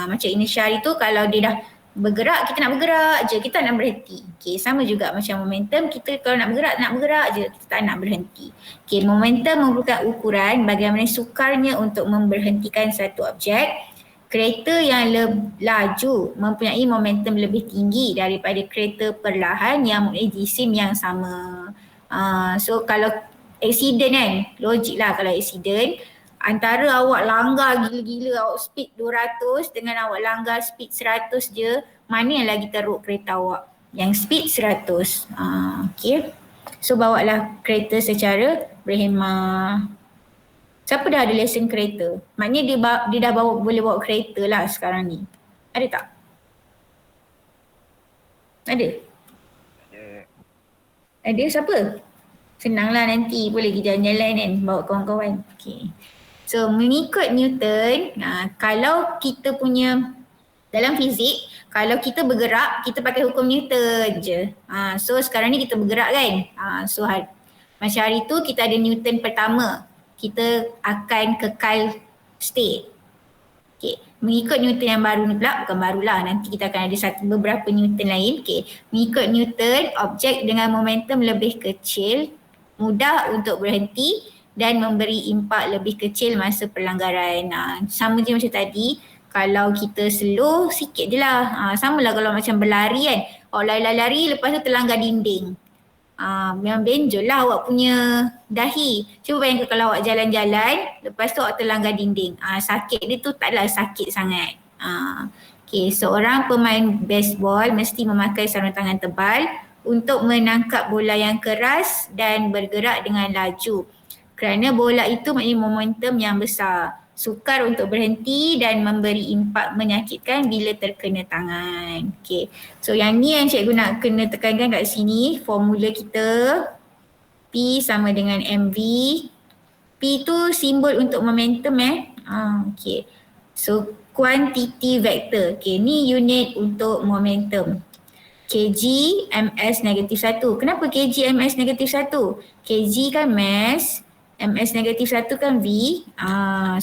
Macam inertia tu kalau dia dah bergerak, kita nak bergerak je, kita tak nak berhenti. Okay, sama juga macam momentum, kita kalau nak bergerak je, kita tak nak berhenti. Okay, momentum merupakan ukuran bagaimana sukarnya untuk memberhentikan satu objek. Kereta yang laju mempunyai momentum lebih tinggi daripada kereta perlahan yang mempunyai jisim yang sama. So kalau accident kan, logik lah kalau accident, antara awak langgar gila-gila, awak speed 200 dengan awak langgar speed 100 je, mana yang lagi teruk kereta awak? Yang speed 100. Okay. So bawa lah kereta secara berhemah. Siapa dah ada lesen kereta? Maknanya dia dah boleh bawa kereta lah sekarang ni. Ada tak? Ada? Ada siapa? Senanglah nanti boleh pergi jalan-jalan kan, bawa kawan-kawan. Okay. So mengikut Newton, kalau kita punya dalam fizik, kalau kita bergerak, kita pakai hukum Newton je. So sekarang ni kita bergerak kan. So macam hari tu kita ada Newton pertama. Kita akan kekal state. Okay. Mengikut Newton yang baru ni pula, bukan barulah, nanti kita akan ada beberapa Newton lain. Okay. Mengikut Newton, objek dengan momentum lebih kecil mudah untuk berhenti dan memberi impak lebih kecil masa pelanggaran. Sama je macam tadi, kalau kita slow sikit je lah. Sama lah kalau macam berlari kan. Lari-lari lepas tu terlanggar dinding. Memang benjol lah awak punya dahi. Cuba bayangkan kalau awak jalan-jalan, lepas tu awak terlanggar dinding. Sakit dia tu taklah sakit sangat. Okay, seorang pemain baseball mesti memakai sarung tangan tebal untuk menangkap bola yang keras dan bergerak dengan laju. Kerana bola itu mempunyai momentum yang besar. Sukar untuk berhenti dan memberi impak menyakitkan bila terkena tangan. Okay. So yang ni yang cikgu nak kena tekankan kat sini, formula kita P sama dengan MV. P tu simbol untuk momentum Okay. So quantity vector. Okay, ni unit untuk momentum. kg ms negatif 1. Kenapa kg ms negatif 1? Kg kan mass, ms negatif 1 kan V.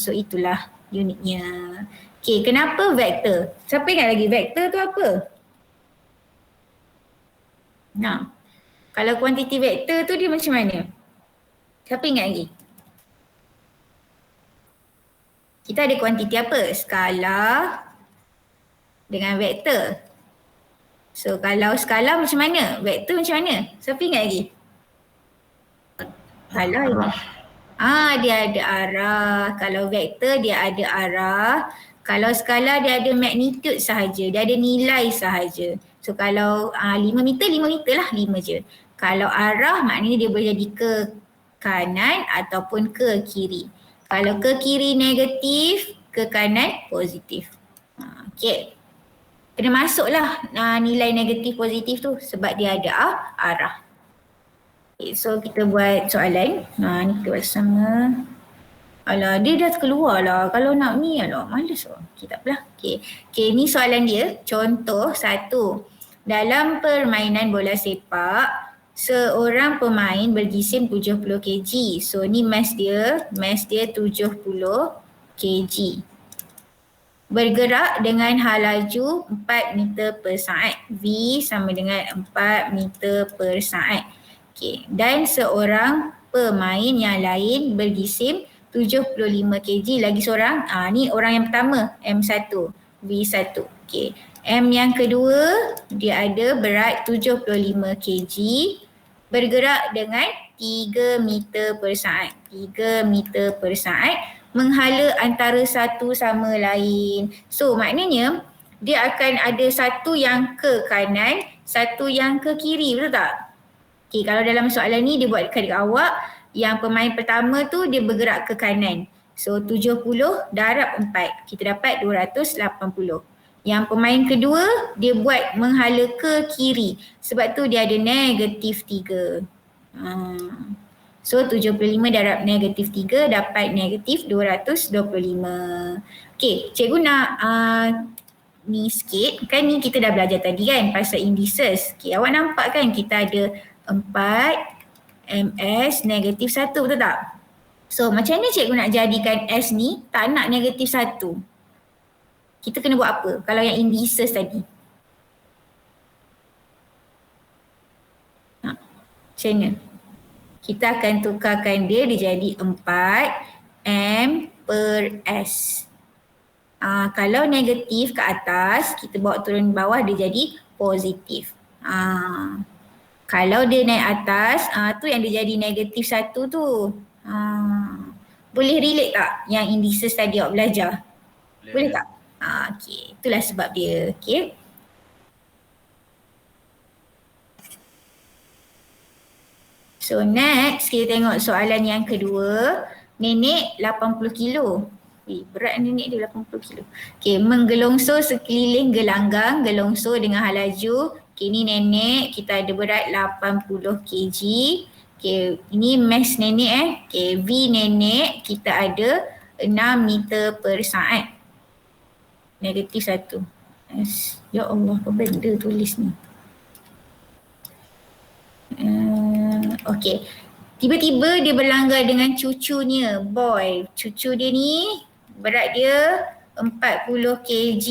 So itulah unitnya. Okay, kenapa vektor? Siapa ingat lagi vektor tu apa? Kalau kuantiti vektor tu dia macam mana? Siapa ingat lagi? Kita ada kuantiti apa? Skala dengan vektor. So kalau skala macam mana? Vektor macam mana? Siapa ingat lagi? Dia ada arah. Kalau vektor dia ada arah. Kalau skala dia ada magnitude sahaja. Dia ada nilai sahaja. So kalau 5 meter lah, 5 je. Kalau arah maknanya dia boleh jadi ke kanan ataupun ke kiri. Kalau ke kiri negatif, ke kanan positif. Okay. Kena masuklah nilai negatif positif tu sebab dia ada arah. Okay, so kita buat soalan. Ni kita buat sama. Alah, dia dah keluar lah. Kalau nak ni, malas lah. Okay, tak apalah. Okay, ni soalan dia. Contoh 1. Dalam permainan bola sepak, seorang pemain berjisim 70 kg. So ni mass dia 70 kg. Bergerak dengan hal laju 4 meter per saat. V sama dengan 4 meter per saat. Okay. Dan seorang pemain yang lain berjisim 75 kg. Lagi seorang, ni orang yang pertama, M1, V1. Okay. M yang kedua, dia ada berat 75 kg. Bergerak dengan 3 meter per saat. 3 meter per saat. Menghala antara satu sama lain. So maknanya dia akan ada satu yang ke kanan, satu yang ke kiri, betul tak? Okay, kalau dalam soalan ni dia buat dekat awak, yang pemain pertama tu dia bergerak ke kanan. So 70 darab 4, kita dapat 280. Yang pemain kedua dia buat menghala ke kiri, sebab tu dia ada negatif 3. So 75 darab negatif 3 dapat negatif 225. Okay, cikgu nak ni sikit. Kan ni kita dah belajar tadi kan pasal indices. Okay, awak nampak kan kita ada 4 ms negatif 1, betul tak? So macam mana cikgu nak jadikan S ni tak nak negatif 1? Kita kena buat apa kalau yang indices tadi? Macam mana? Kita akan tukarkan dia jadi 4 M per S. Kalau negatif ke atas, kita bawa turun bawah dia jadi positif. Kalau dia naik atas, tu yang dia jadi negatif 1 tu. Boleh relate tak yang indices tadi awak belajar? Boleh tak? Okay. Itulah sebab dia. Okay. So next kita tengok soalan yang kedua. Nenek 80 kilo. Berat nenek dia 80 kilo. Okay, menggelongso sekeliling gelanggang, gelongso dengan hal laju. Okay, ni nenek, kita ada berat 80 kg. Okay, ini mass nenek Okay, V nenek kita ada 6 meter per saat. Negatif 1. Ya Allah, apa benda tulis ni? Okay. Tiba-tiba dia berlanggar dengan cucunya, boy. Cucu dia ni berat dia 40 kg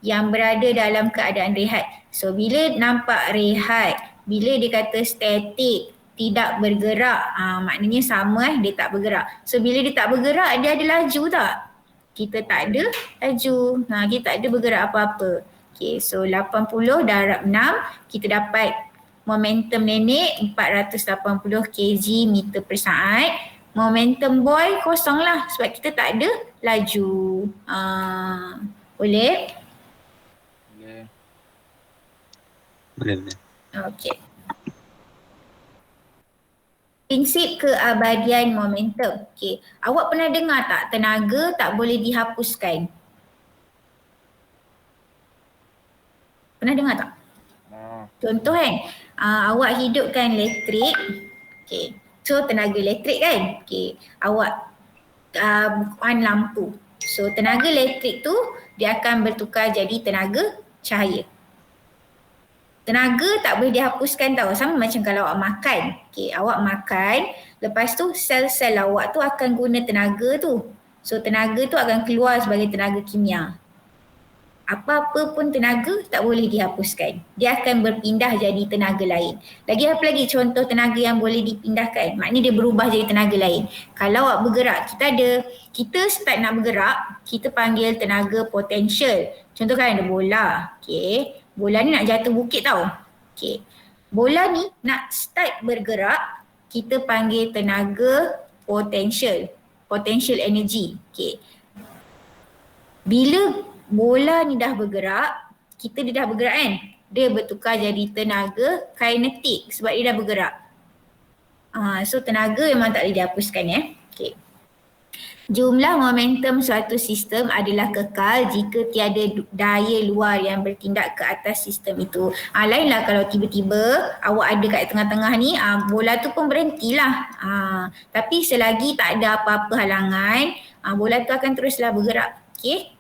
yang berada dalam keadaan rehat. So bila nampak rehat, bila dia kata statik, tidak bergerak, maknanya sama dia tak bergerak. So bila dia tak bergerak, dia ada laju tak? Kita tak ada laju. Kita tak ada bergerak apa-apa. Okay, so 80 darab 6, kita dapat momentum nenek 480 kg meter per saat. Momentum boy kosong lah sebab kita tak ada laju. Boleh? Boleh. Okey. Prinsip keabadian momentum. Okey. Awak pernah dengar tak tenaga tak boleh dihapuskan? Pernah dengar tak? Contoh kan, awak hidupkan elektrik. Okay. So tenaga elektrik kan. Okay. Awak on lampu. So tenaga elektrik tu dia akan bertukar jadi tenaga cahaya. Tenaga tak boleh dihapuskan tau. Sama macam kalau awak makan. Okay. Awak makan, lepas tu sel-sel awak tu akan guna tenaga tu. So tenaga tu akan keluar sebagai tenaga kimia. Apa-apa pun tenaga tak boleh dihapuskan. Dia akan berpindah jadi tenaga lain. Lagi apa lagi contoh tenaga yang boleh dipindahkan? Maknanya dia berubah jadi tenaga lain. Kalau awak bergerak, kita start nak bergerak, kita panggil tenaga potensial. Contoh kan ada bola. Okay. Bola ni nak jatuh bukit tau. Okay. Bola ni nak start bergerak, kita panggil tenaga potensial. Potential energy. Okay. Bila bola ni dah bergerak, dia dah bergerak kan? Dia bertukar jadi tenaga kinetik sebab dia dah bergerak. So tenaga memang tak boleh dihapuskan Okay. Jumlah momentum suatu sistem adalah kekal jika tiada daya luar yang bertindak ke atas sistem itu. Lainlah kalau tiba-tiba awak ada kat tengah-tengah ni, bola tu pun berhentilah. Tapi selagi tak ada apa-apa halangan, bola tu akan teruslah bergerak. Okay.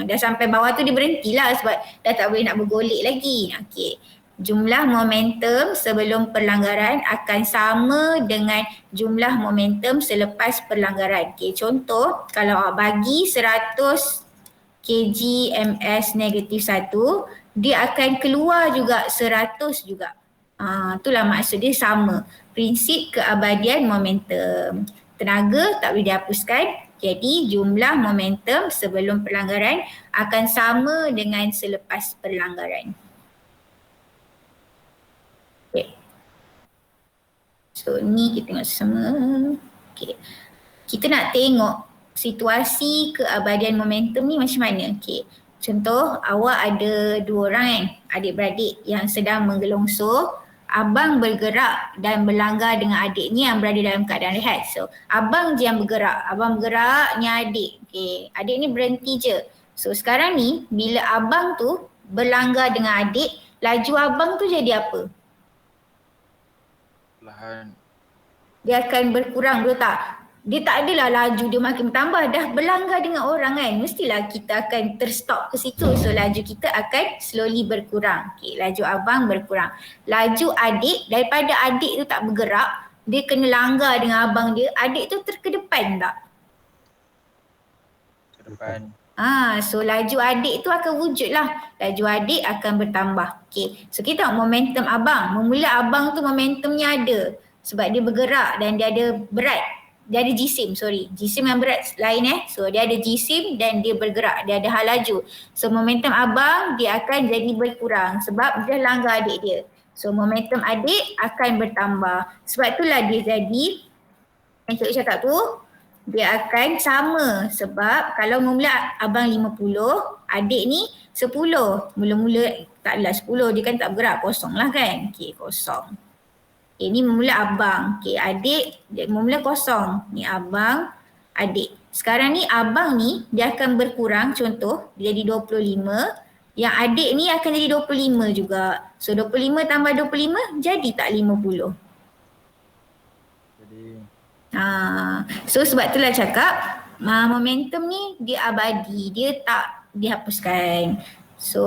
Dah sampai bawah tu dia berhentilah sebab dah tak boleh nak bergolek lagi. Okay. Jumlah momentum sebelum perlanggaran akan sama dengan jumlah momentum selepas perlanggaran. Okay. Contoh, kalau awak bagi 100 kg ms negatif 1, dia akan keluar juga 100 juga. Itulah maksud dia sama. Prinsip keabadian momentum. Tenaga tak boleh dihapuskan. Jadi jumlah momentum sebelum perlanggaran akan sama dengan selepas perlanggaran. Okay. So ni kita tengok sama. Okay. Kita nak tengok situasi keabadian momentum ni macam mana. Okay. Contoh awak ada 2 orang kan, adik-beradik yang sedang menggelongso. Abang bergerak dan berlanggar dengan adiknya yang berada dalam keadaan rehat. So, abang je yang bergerak. Abang bergerak ni adik. Okay. Adik ni berhenti je. So, sekarang ni bila abang tu berlanggar dengan adik, laju abang tu jadi apa? Perlahan. Dia akan berkurang, betul tak? Dia tak adalah laju dia makin bertambah. Dah berlanggar dengan orang kan. Mestilah kita akan terstop ke situ. So laju kita akan slowly berkurang. Okay, laju abang berkurang. Laju adik, daripada adik tu tak bergerak, dia kena langgar dengan abang dia. Adik tu terkedepan tak? Ke depan. So laju adik tu akan wujud lah. Laju adik akan bertambah. Okay. So kita tengok momentum abang. Memula abang tu momentumnya ada. Sebab dia bergerak dan dia ada berat. Dia ada jisim, Jisim yang berat lain So dia ada jisim dan dia bergerak. Dia ada hal laju. So momentum abang dia akan jadi berkurang sebab dia langgar adik dia. So momentum adik akan bertambah. Sebab itulah dia jadi, yang cikgu cakap tu, dia akan sama sebab kalau mula abang 50, adik ni 10. Mula-mula taklah 10, dia kan tak bergerak, kosong lah kan. Okay, kosong. Okay, ni mula abang. Okay, adik dia mula kosong. Ni abang, adik. Sekarang ni abang ni dia akan berkurang, contoh dia jadi 25. Yang adik ni akan jadi 25 juga. So 25 tambah 25 jadi tak 50? So sebab itulah cakap momentum ni dia abadi, dia tak dihapuskan. So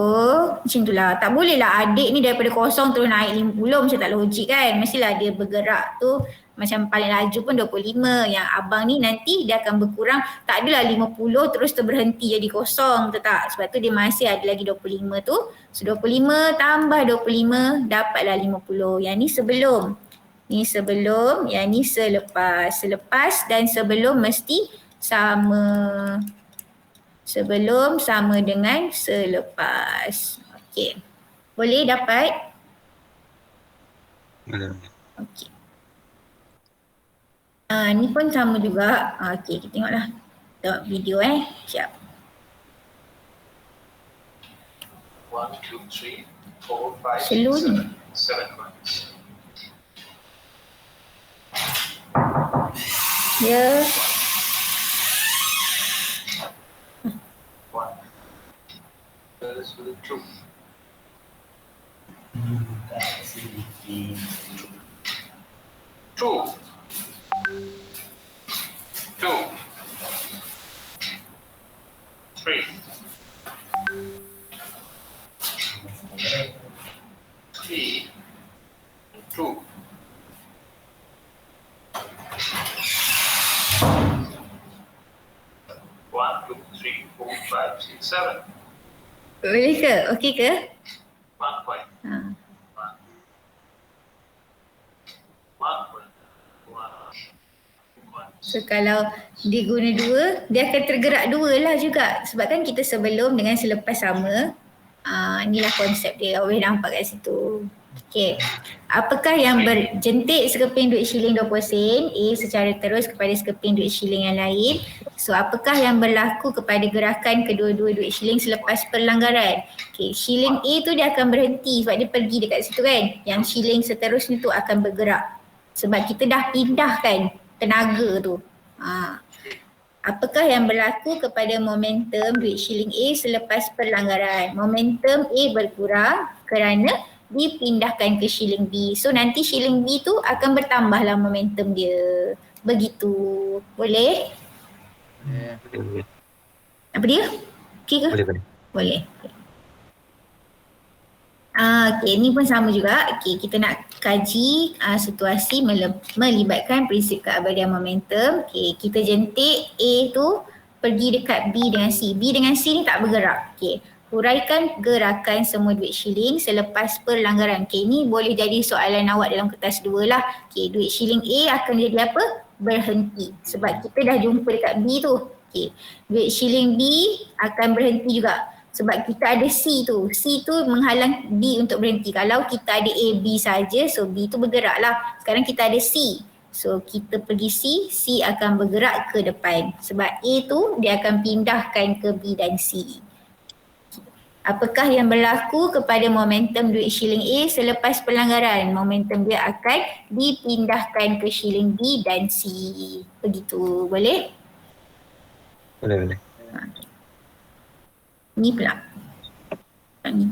macam itulah, tak boleh lah adik ni daripada kosong terus naik 50, macam tak logik kan. Mestilah dia bergerak tu macam paling laju pun 25. Yang abang ni nanti dia akan berkurang, tak adalah 50 terus terberhenti jadi kosong, betul tak? Sebab tu dia masih ada lagi 25 tu. So 25 tambah 25 dapatlah 50. Yang ni sebelum. Ni sebelum, yang ni selepas. Selepas dan sebelum mesti sama. Sebelum sama dengan selepas. Okey. Boleh dapat? Boleh. Okey. Ni pun sama juga. Okey, kita tengoklah. Tengok video Siap. 1, 2, 3, 4, 5, Slow ni. 7 months. Ya. 1. Goes with 2. 2. 2. 3. 3. 2. 1, 2, 3, 4, 5, 6, 7. Boleh ke? Okey ke? 1 point. Ha. 1 point. 1. So kalau dia guna 2, dia akan tergerak 2 lah juga. Sebab kan kita sebelum dengan selepas sama. Inilah konsep dia. Boleh nampak kat situ. Okey. Apakah yang berjentik sekeping duit shilling 20 sen A secara terus kepada sekeping duit shilling yang lain? So apakah yang berlaku kepada gerakan kedua-dua duit shilling selepas perlanggaran? Okey, shilling A tu dia akan berhenti sebab dia pergi dekat situ kan. Yang shilling seterusnya tu akan bergerak. Sebab kita dah pindahkan tenaga tu. Apakah yang berlaku kepada momentum duit shilling A selepas perlanggaran? Momentum A berkurang kerana dipindahkan ke shilling B. So nanti shilling B tu akan bertambahlah momentum dia. Begitu. Boleh? Boleh. Apa dia? Okey ke? Boleh. Boleh. Okey, ni pun sama juga. Okey, kita nak kaji situasi melibatkan prinsip keabadian momentum. Okey, kita jentik A tu pergi dekat B dengan C. B dengan C ni tak bergerak. Okey, huraikan gerakan semua duit shilling selepas perlanggaran. Okey, ni boleh jadi soalan awak dalam kertas 2 lah. Okey, duit shilling A akan jadi apa? Berhenti. Sebab kita dah jumpa dekat B tu. Okey, duit shilling B akan berhenti juga. Sebab kita ada C tu. C tu menghalang B untuk berhenti. Kalau kita ada A, B saja, so B tu bergerak lah. Sekarang kita ada C. So kita pergi C, C akan bergerak ke depan. Sebab A tu dia akan pindahkan ke B dan C. Apakah yang berlaku kepada momentum duit shilling A selepas pelanggaran? Momentum dia akan dipindahkan ke shilling B dan C. Begitu. Boleh? Boleh. Ni pula. Ni.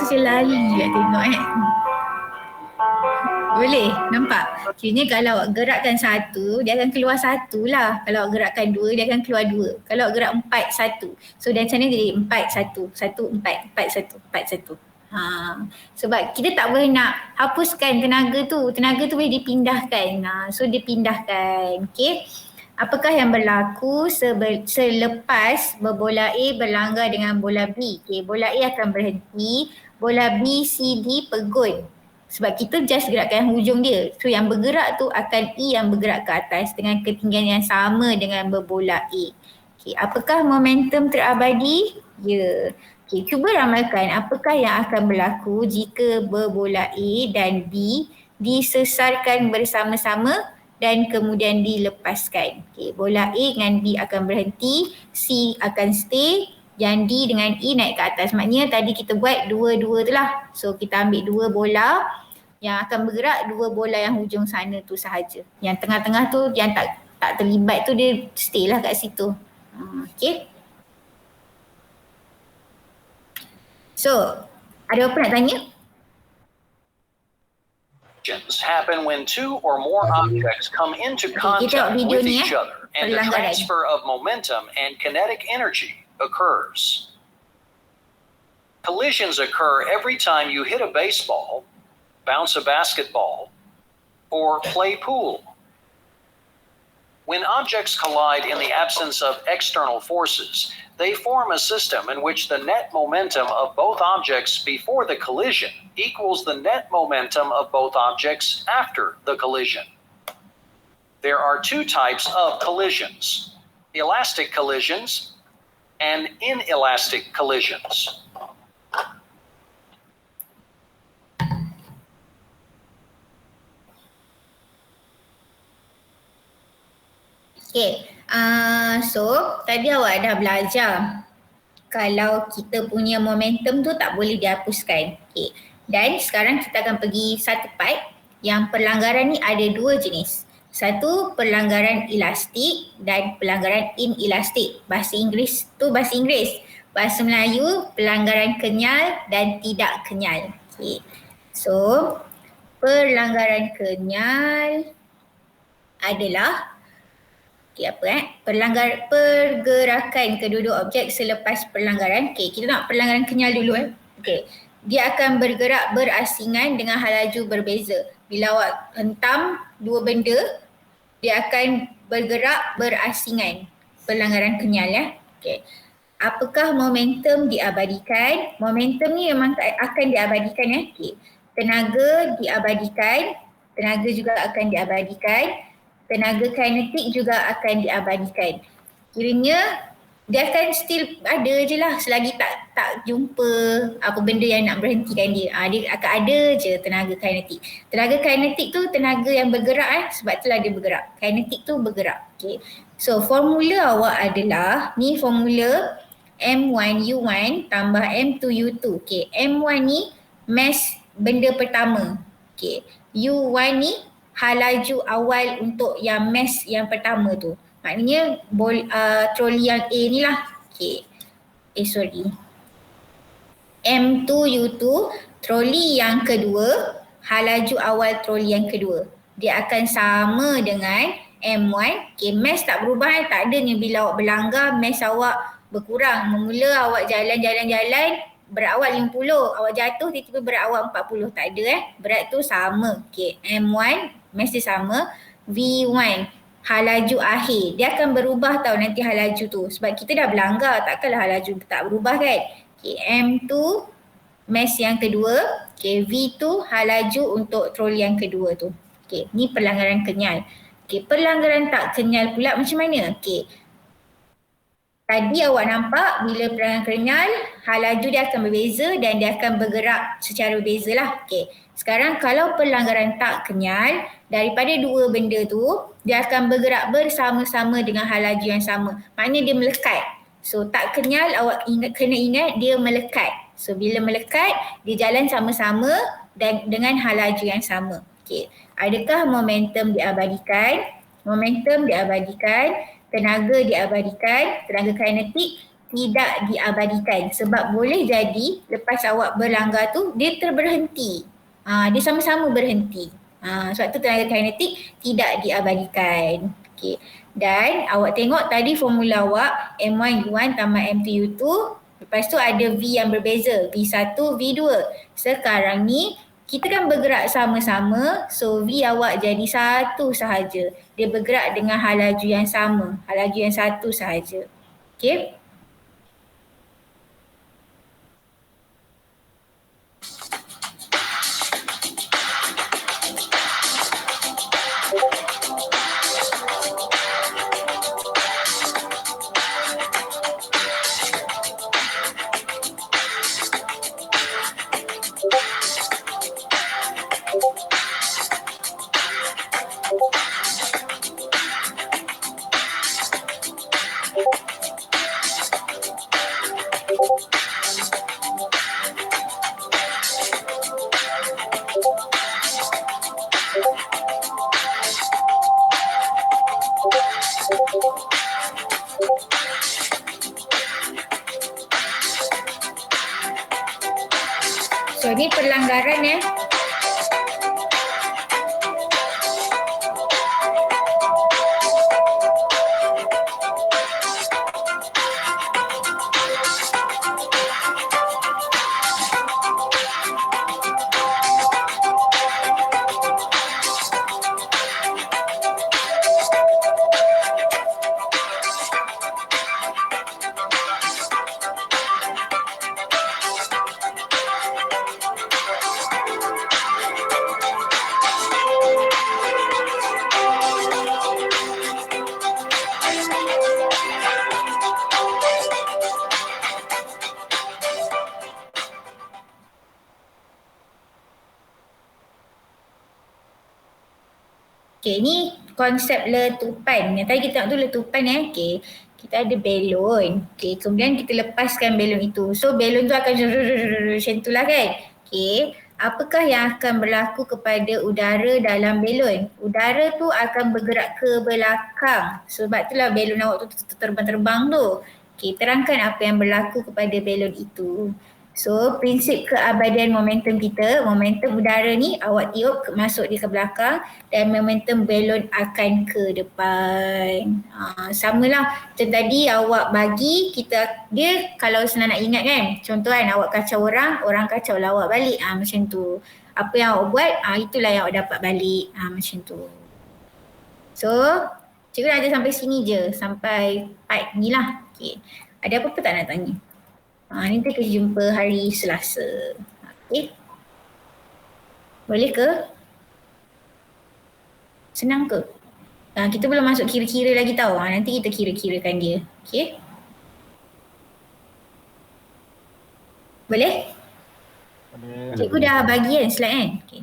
macam lali nak tengok Boleh, nampak? Kiranya kalau awak gerakkan satu, dia akan keluar satu lah. Kalau awak gerakkan dua, dia akan keluar dua. Kalau awak gerak empat, satu. So dari sana jadi empat, satu. Satu, empat. Empat, satu. Empat, satu. Sebab kita tak boleh nak hapuskan tenaga tu. Tenaga tu boleh dipindahkan. So dipindahkan. Okay. Apakah yang berlaku selepas bola A berlanggar dengan bola B? Okay. Bola A akan berhenti. Bola B, C, D pegun. Sebab kita just gerakkan hujung dia. So yang bergerak tu akan E yang bergerak ke atas dengan ketinggian yang sama dengan berbola A. Okay, apakah momentum terabadi? Ya. Okay, cuba ramalkan apakah yang akan berlaku jika berbola A dan B disesarkan bersama-sama dan kemudian dilepaskan. Okay, bola A dengan B akan berhenti, C akan stay, yang D dengan E naik ke atas. Maknanya tadi kita buat dua-dua tu lah. So kita ambil dua bola yang akan bergerak, dua bola yang hujung sana tu sahaja. Yang tengah-tengah tu yang tak terlibat tu dia stay lah kat situ. Okay. So, ada apa nak tanya? Happen when two or more objects come into kita contact tengok video with ni each other and the pelanggaran. transfer of momentum and kinetic energy occurs. Collisions occur every time you hit a baseball, bounce a basketball, or play pool. When objects collide in the absence of external forces, they form a system in which the net momentum of both objects before the collision equals the net momentum of both objects after the collision. There are two types of collisions: elastic collisions and inelastic collisions. Okay, so tadi awak dah belajar kalau kita punya momentum tu tak boleh dihapuskan. Okay. Dan sekarang kita akan pergi satu part yang pelanggaran ni ada dua jenis. Satu pelanggaran elastik dan pelanggaran inelastik. Bahasa Inggeris tu bahasa Inggeris. Bahasa Melayu pelanggaran kenyal dan tidak kenyal. Okay. So pelanggaran kenyal adalah pergerakan kedua-dua objek selepas pelanggaran. Okay, kita nak pelanggaran kenyal dulu. Okay. Dia akan bergerak berasingan dengan hal laju berbeza. Bila awak hentam dua benda, dia akan bergerak berasingan. Pelanggaran kenyal Okay. Apakah momentum diabadikan? Momentum ni memang akan diabadikan Okay. Tenaga diabadikan, tenaga juga akan diabadikan. Tenaga kinetik juga akan diabadikan. Kiranya dia akan still ada je lah selagi tak jumpa apa benda yang nak berhentikan dia. Dia akan ada je tenaga kinetik. Tenaga kinetik tu tenaga yang bergerak sebab itulah dia bergerak. Kinetik tu bergerak. Okay. So formula awak adalah, ni formula M1U1 tambah M2U2. Okay. M1 ni mass benda pertama. Okay. U1 ni hal laju awal untuk yang mass yang pertama tu. Maknanya troli yang A ni lah. Okay. M2U2 troli yang kedua, hal laju awal troli yang kedua. Dia akan sama dengan M1. Okay, mass tak berubah tak adanya bila awak berlanggar mass awak berkurang. Memula awak jalan-jalan berat awak 50, awak jatuh tiba-tiba berat awak 40. Tak ada berat tu sama. Okay, M1 mass dia sama. V1 hal laju akhir. Dia akan berubah tau nanti hal laju tu. Sebab kita dah berlanggar, takkanlah hal laju tak berubah kan. Okay, M2 mass yang kedua. Okay, V2 hal laju untuk troli yang kedua tu. Okay, ni pelanggaran kenyal. Okay, pelanggaran tak kenyal pula macam mana? Okay, tadi awak nampak bila pelanggaran kenyal, hal laju dia akan berbeza dan dia akan bergerak secara berbeza lah. Okay. Sekarang kalau pelanggaran tak kenyal, daripada dua benda tu, dia akan bergerak bersama-sama dengan hal laju yang sama. Maknanya dia melekat. So tak kenyal awak kena ingat dia melekat. So bila melekat, dia jalan sama-sama dan dengan hal laju yang sama. Okay. Adakah momentum diabadikan? Momentum diabadikan. Tenaga diabadikan, tenaga kinetik tidak diabadikan sebab boleh jadi lepas awak berlanggar tu dia terberhenti. Dia sama-sama berhenti. Sebab tu tenaga kinetik tidak diabadikan. Okey. Dan awak tengok tadi formula awak M1 U1 tambah M2 U2, lepas tu ada V yang berbeza, V1, V2. Sekarang ni kita kan bergerak sama-sama, so V awak jadi satu sahaja. Dia bergerak dengan hal laju yang sama, hal laju yang satu sahaja. Okey? So ni pelanggaran ya. Okay, ni konsep letupan. Yang tadi kita tengok tu letupan Okay. Kita ada belon. Okay, kemudian kita lepaskan belon itu. So belon tu akan macam tu lah kan. Okay. Apakah yang akan berlaku kepada udara dalam belon? Udara tu akan bergerak ke belakang. Sebab itulah belon awak tu terbang-terbang tu. Okay, terangkan apa yang berlaku kepada belon itu. So prinsip keabadian momentum kita, momentum udara ni awak tiup masuk dia ke belakang dan momentum belon akan ke depan. Samalah macam tadi awak bagi kita, dia kalau senang nak ingat kan, contoh kan awak kacau orang kacau lah awak balik. Macam tu. Apa yang awak buat, itulah yang awak dapat balik. Macam tu. So cikgu nak ajar sampai sini je, sampai part ni lah. Okay. Ada apa-apa tak nak tanya? Nanti kita jumpa hari Selasa. Okay. Boleh ke? Senang ke? Kita belum masuk kira-kira lagi tau. Nanti kita kira-kirakan dia. Okay. Boleh? Boleh. Cikgu dah bagi kan slide kan? Okay.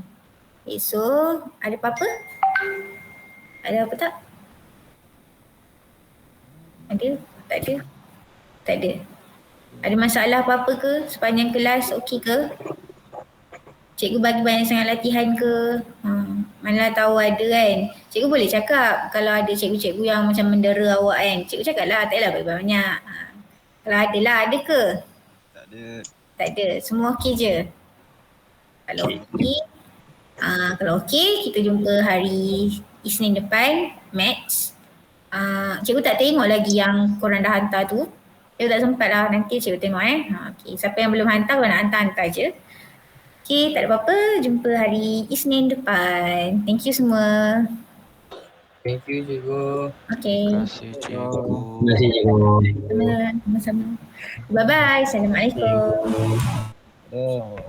So ada apa-apa? Ada apa tak? Ada? Tak ada? Tak ada. Ada masalah apa-apa ke sepanjang kelas, okey ke? Cikgu bagi banyak sangat latihan ke? Manalah tahu ada kan. Cikgu boleh cakap kalau ada cikgu-cikgu yang macam mendera awak kan. Cikgu cakap lah, tak payahlah banyak-banyak. Kalau ada lah, ada ke? Tak ada. Tak ada, semua okey je? Kalau okey, kalau okey kita jumpa hari Isnin depan, Maths. Cikgu tak tengok lagi yang korang dah hantar tu. Cikgu tak sempat lah, nanti cikgu tengok okay. Siapa yang belum hantar, kalau nak hantar je. Okay, tak ada apa-apa. Jumpa hari Isnin depan. Thank you semua. Thank you cikgu. Okay. Terima kasih cikgu. Terima kasih cikgu. Sama-sama. Bye-bye. Assalamualaikum. Oh.